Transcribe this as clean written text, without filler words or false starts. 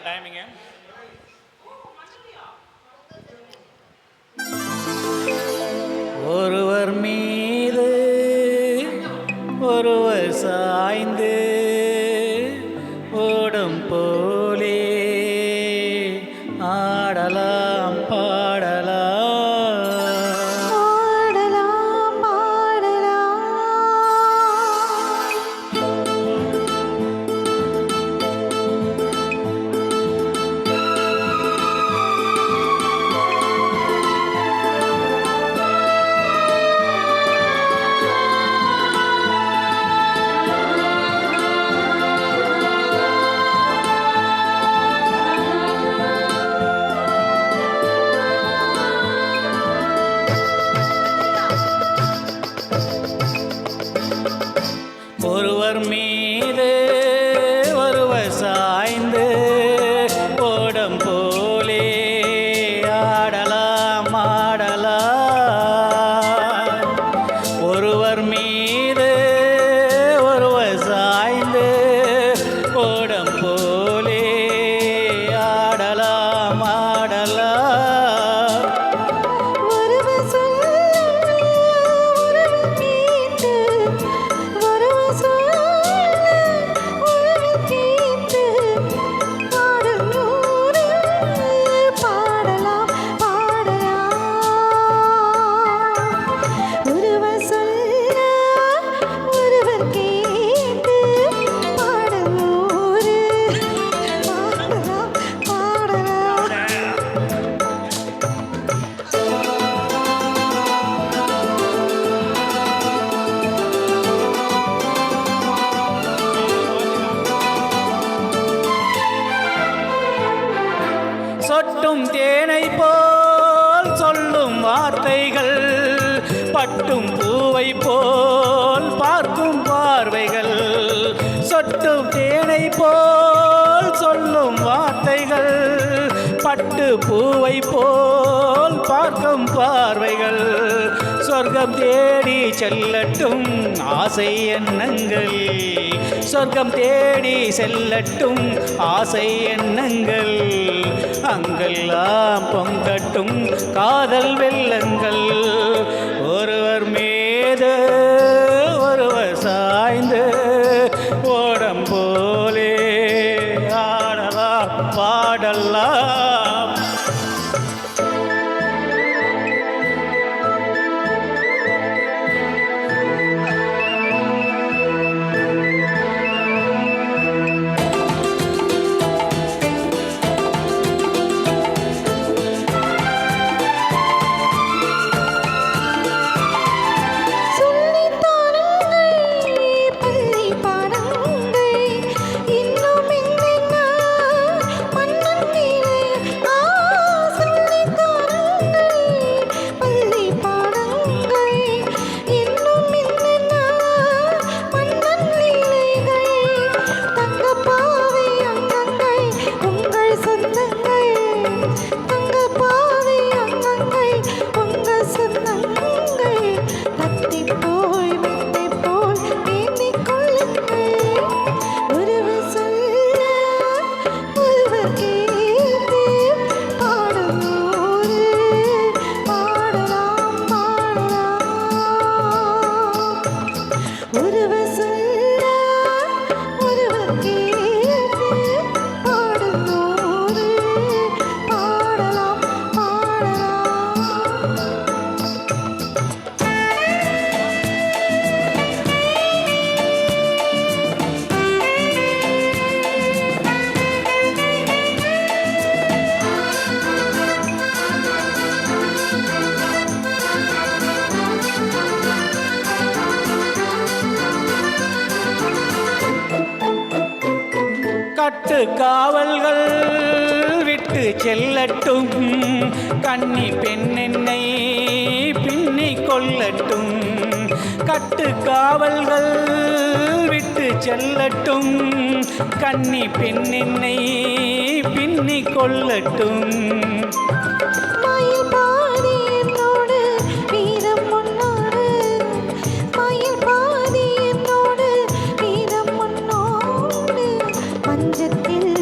டைமிங்க. ஒருவர் மீது ஒருவர் சாய்ந்து ஓடும் போலே ஆடலாம் பாடலாம். ஒருவர் மீது ஒருவர் சாய்ந்து ஓடம் போலே ஆடலாம் ஆடலாம். ஒருவர் மீது ஒருவர் சாய்ந்து ஓடம் போலே ஆடலாம் ஆடலாம். சொட்டும் தேனை போல் சொல்லும் வார்த்தைகள், பட்டும் பூவை போல் பார்க்கும் பார்வைகள். சொட்டும் தேனை போல் சொல்லும் வார்த்தைகள், பட்டு பூவை போல் பார்க்கும் பார்வைகள். சொர்க்கம் தேடி செல்லட்டும் ஆசை எண்ணங்கள், சொர்க்கம் தேடி செல்லட்டும் ஆசை எண்ணங்கள். அங்கெல்லாம் பொங்கட்டும் காதல் வெள்ளங்கள். ஒருவர் மீது ஒருவர் சாய்ந்து ஓடம் போலே ஆடலாம் பாடலாம். கட்டு காவல்கள் விட்டு செல்லட்டும், கன்னி பெண்ணென்னை பின்னி கொள்ளட்டும். கட்டு காவல்கள் விட்டு செல்லட்டும், கன்னி பெண்ணென்னை பின்னி கொள்ளட்டும். மஞ்சத்தில்